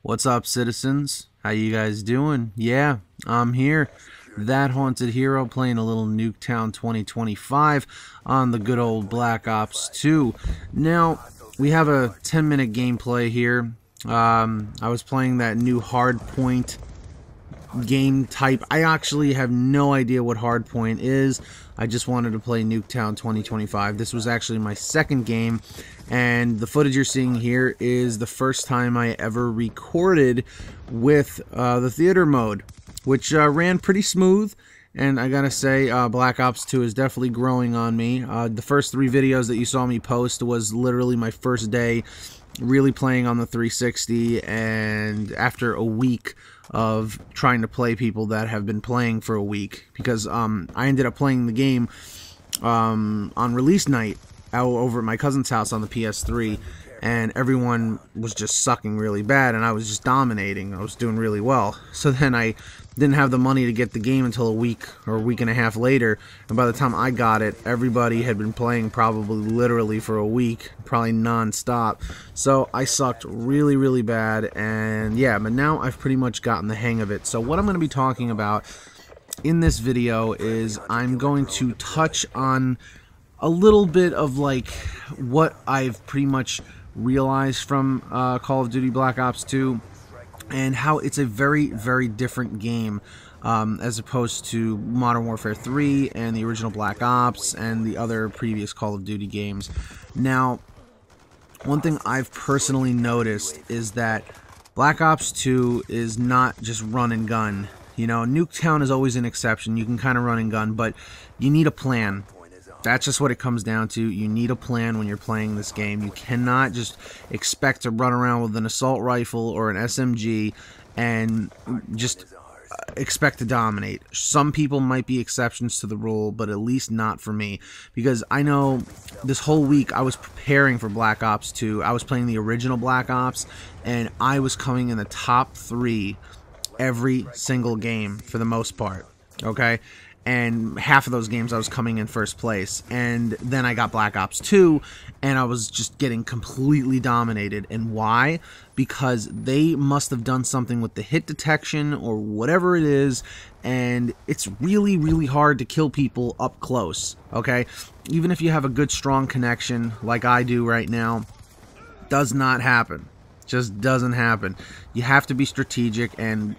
What's up, citizens? How you guys doing? Yeah, I'm here. That Haunted Hero playing a little Nuketown 2025 on the good old Black Ops 2. Now, we have a 10-minute gameplay here. I was playing that new hardpoint game type. I actually have no idea what hardpoint is. I just wanted to play Nuketown 2025. This was actually my second game, and the footage you're seeing here is the first time I ever recorded with the theater mode, which ran pretty smooth. And I gotta say, Black Ops 2 is definitely growing on me. The first 3 videos that you saw me post was literally my first day really playing on the 360, and after a week of trying to play people that have been playing for a week, because I ended up playing the game on release night out over at my cousin's house on the PS3, and everyone was just sucking really bad, and I was just dominating. I was doing really well. So then I didn't have the money to get the game until a week or a week and a half later, and by the time I got it, everybody had been playing probably literally for a week, probably non-stop. So I sucked really, really bad, and yeah, but now I've pretty much gotten the hang of it. So what I'm going to be talking about in this video is I'm going to touch on a little bit of like what I've pretty much realized from Call of Duty Black Ops 2, and how it's a very, very different game as opposed to Modern Warfare 3 and the original Black Ops and the other previous Call of Duty games. Now, one thing I've personally noticed is that Black Ops 2 is not just run and gun. You know, Nuketown is always an exception. You can kind of run and gun, but you need a plan. That's just what it comes down to. You need a plan when you're playing this game. You cannot just expect to run around with an assault rifle or an SMG and just expect to dominate. Some people might be exceptions to the rule, but at least not for me. Because I know this whole week I was preparing for Black Ops 2. I was playing the original Black Ops, and I was coming in the top 3 every single game for the most part. Okay? And half of those games I was coming in first place. And then I got Black Ops 2, and I was just getting completely dominated. And why? Because they must have done something with the hit detection or whatever it is, and it's really, really hard to kill people up close, okay? Even if you have a good, strong connection like I do right now, does not happen. Just doesn't happen. You have to be strategic, and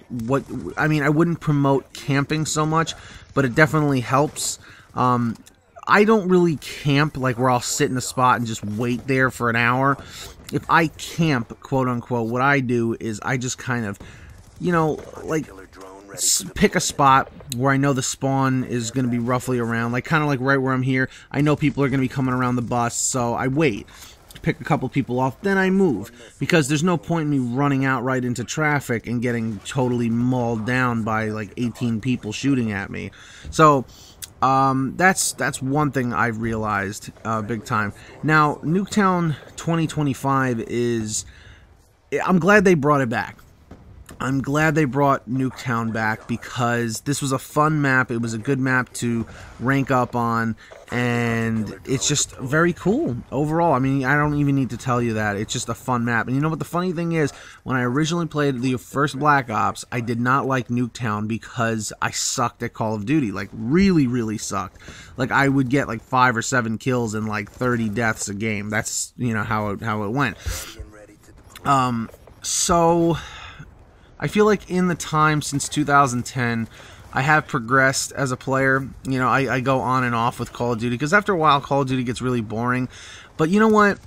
I wouldn't promote camping so much, but it definitely helps. I don't really camp like where I'll sit in a spot and just wait there for an hour. If I camp, quote unquote, what I do is I just kind of, you know, like pick a spot where I know the spawn is going to be roughly around, like kind of like right where I'm here. I know people are going to be coming around the bus, so I wait. Pick a couple people off, then I move, because there's no point in me running out right into traffic and getting totally mauled down by like 18 people shooting at me. So that's one thing I've realized big time. Now, Nuketown 2025 is, I'm glad they brought it back. I'm glad they brought Nuketown back, because this was a fun map. It was a good map to rank up on, and it's just very cool overall. I mean, I don't even need to tell you that. It's just a fun map. And you know what the funny thing is? When I originally played the first Black Ops, I did not like Nuketown because I sucked at Call of Duty. Like, really, really sucked. Like, I would get like 5 or 7 kills and like 30 deaths a game. That's, you know, how it went. So I feel like in the time since 2010, I have progressed as a player. You know, I go on and off with Call of Duty, because after a while, Call of Duty gets really boring. But you know what?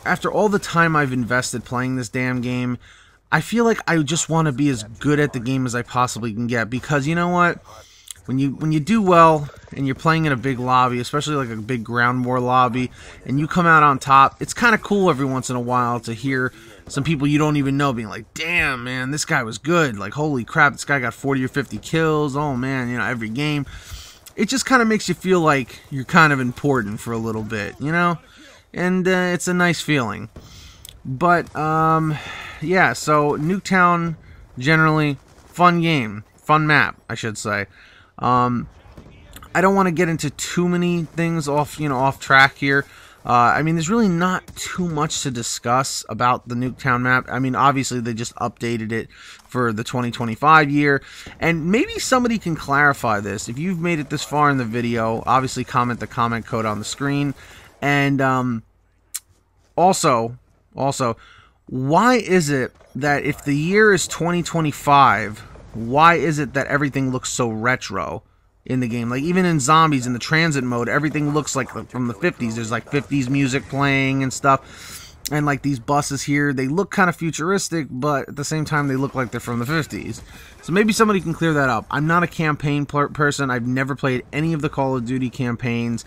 After all the time I've invested playing this damn game, I feel like I just want to be as good at the game as I possibly can get. Because you know what? When you do well and you're playing in a big lobby, especially like a big ground war lobby, and you come out on top, it's kind of cool every once in a while to hear some people you don't even know being like, damn, man, this guy was good. Like, holy crap, this guy got 40 or 50 kills. Oh, man, you know, every game. It just kind of makes you feel like you're kind of important for a little bit, you know? And it's a nice feeling. But, yeah, so Nuketown, generally, fun game. Fun map, I should say. I don't want to get into too many things off track here. I mean, there's really not too much to discuss about the Nuketown map. I mean, obviously, they just updated it for the 2025 year, and maybe somebody can clarify this. If you've made it this far in the video, obviously comment the comment code on the screen. And also, why is it that if the year is 2025, why is it that everything looks so retro in the game? Like, even in zombies, in the transit mode, everything looks like from the 50s. There's like 50s music playing and stuff, and like these buses here, they look kind of futuristic, but at the same time they look like they're from the 50s. So maybe somebody can clear that up. I'm not a campaign person. I've never played any of the Call of Duty campaigns.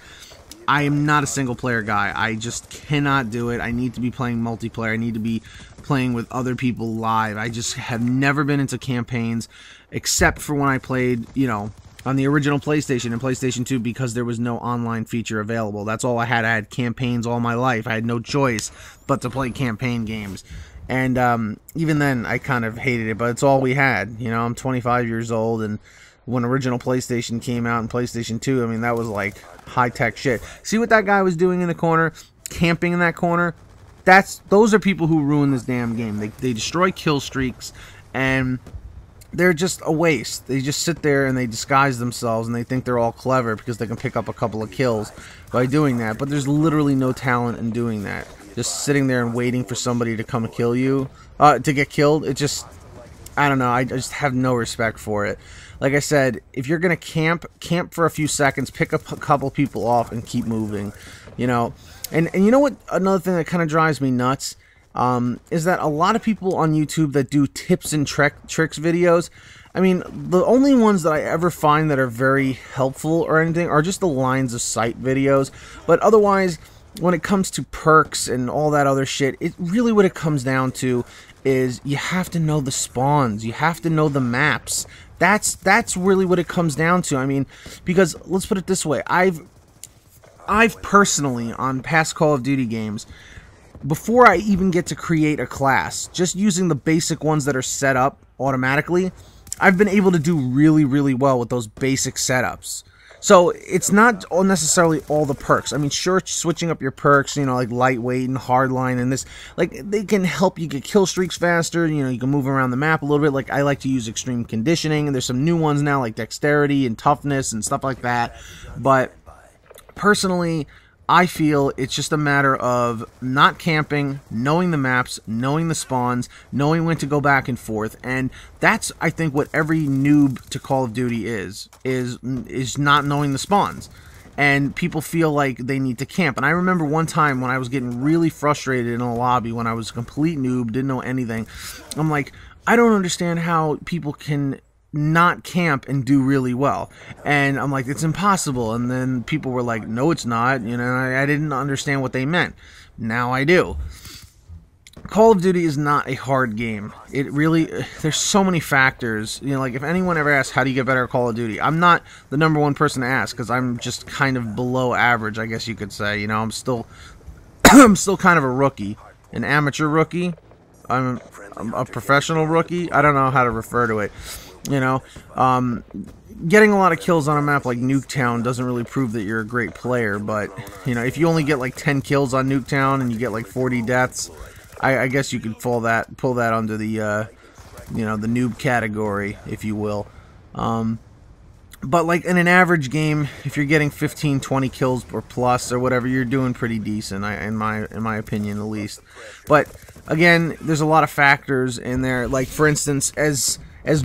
I am not a single player guy. I just cannot do it. I need to be playing multiplayer. I need to be playing with other people live. I just have never been into campaigns, except for when I played, you know, on the original PlayStation and PlayStation 2, because there was no online feature available. That's all I had. I had campaigns all my life. I had no choice but to play campaign games. And even then, I kind of hated it, but it's all we had. You know, I'm 25 years old, and when original PlayStation came out and PlayStation 2, I mean, that was like high-tech shit. See what that guy was doing in the corner? Camping in that corner? Those are people who ruin this damn game. They destroy kill streaks, and they're just a waste. They just sit there and they disguise themselves, and they think they're all clever because they can pick up a couple of kills by doing that. But there's literally no talent in doing that. Just sitting there and waiting for somebody to come and kill you, to get killed. It just, I don't know. I just have no respect for it. Like I said, if you're gonna camp for a few seconds, pick up a couple people off, and keep moving. You know, and you know what? Another thing that kind of drives me nuts. Is that a lot of people on YouTube that do tips and tricks videos, I mean, the only ones that I ever find that are very helpful or anything are just the lines of sight videos. But otherwise, when it comes to perks and all that other shit, it really what it comes down to is you have to know the spawns, you have to know the maps. That's really what it comes down to. I mean, because let's put it this way, I've personally, on past Call of Duty games, before I even get to create a class, just using the basic ones that are set up automatically, I've been able to do really, really well with those basic setups. So it's not necessarily all the perks. I mean, sure, switching up your perks, you know, like lightweight and hardline and this, like, they can help you get kill streaks faster. You know, you can move around the map a little bit. Like, I like to use extreme conditioning, and there's some new ones now, like dexterity and toughness and stuff like that. But personally, I feel it's just a matter of not camping, knowing the maps, knowing the spawns, knowing when to go back and forth, and that's, I think, what every noob to Call of Duty is not knowing the spawns. And people feel like they need to camp. And I remember one time when I was getting really frustrated in a lobby when I was a complete noob, didn't know anything. I'm like, I don't understand how people can not camp and do really well. And I'm like, it's impossible. And then people were like, no, it's not. You know, I didn't understand what they meant. Now I do. Call of Duty is not a hard game. It really, there's so many factors. You know, like if anyone ever asks, how do you get better at Call of Duty? I'm not the #1 person to ask, because I'm just kind of below average, I guess you could say. You know, I'm still kind of a rookie, an amateur rookie. I'm a professional rookie. I don't know how to refer to it. You know, getting a lot of kills on a map like Nuketown doesn't really prove that you're a great player, but, you know, if you only get like 10 kills on Nuketown and you get like 40 deaths, I guess you could pull that under the, you know, the noob category, if you will. But like in an average game, if you're getting 15, 20 kills or plus or whatever, you're doing pretty decent, in my opinion, at least. But again, there's a lot of factors in there. Like, for instance, as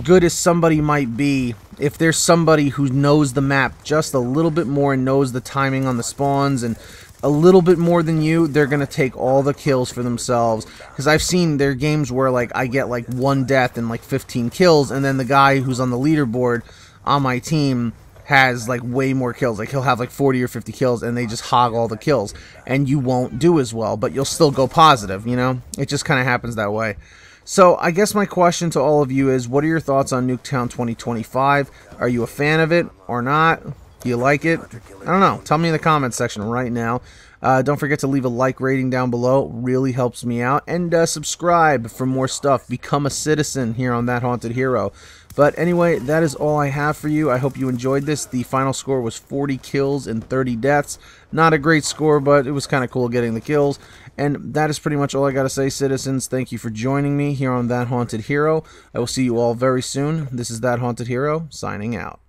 good as somebody might be, if there's somebody who knows the map just a little bit more and knows the timing on the spawns and a little bit more than you, they're going to take all the kills for themselves. Because I've seen there are games where like I get like 1 death and like 15 kills, and then the guy who's on the leaderboard on my team has like way more kills. Like he'll have like 40 or 50 kills, and they just hog all the kills, and you won't do as well, but you'll still go positive, you know? It just kind of happens that way. So I guess my question to all of you is, what are your thoughts on Nuketown 2025? Are you a fan of it or not? Do you like it? I don't know. Tell me in the comments section right now. Don't forget to leave a like rating down below. It really helps me out. And subscribe for more stuff. Become a citizen here on That Haunted Hero. But anyway, that is all I have for you. I hope you enjoyed this. The final score was 40 kills and 30 deaths. Not a great score, but it was kind of cool getting the kills. And that is pretty much all I got to say, citizens. Thank you for joining me here on That Haunted Hero. I will see you all very soon. This is That Haunted Hero, signing out.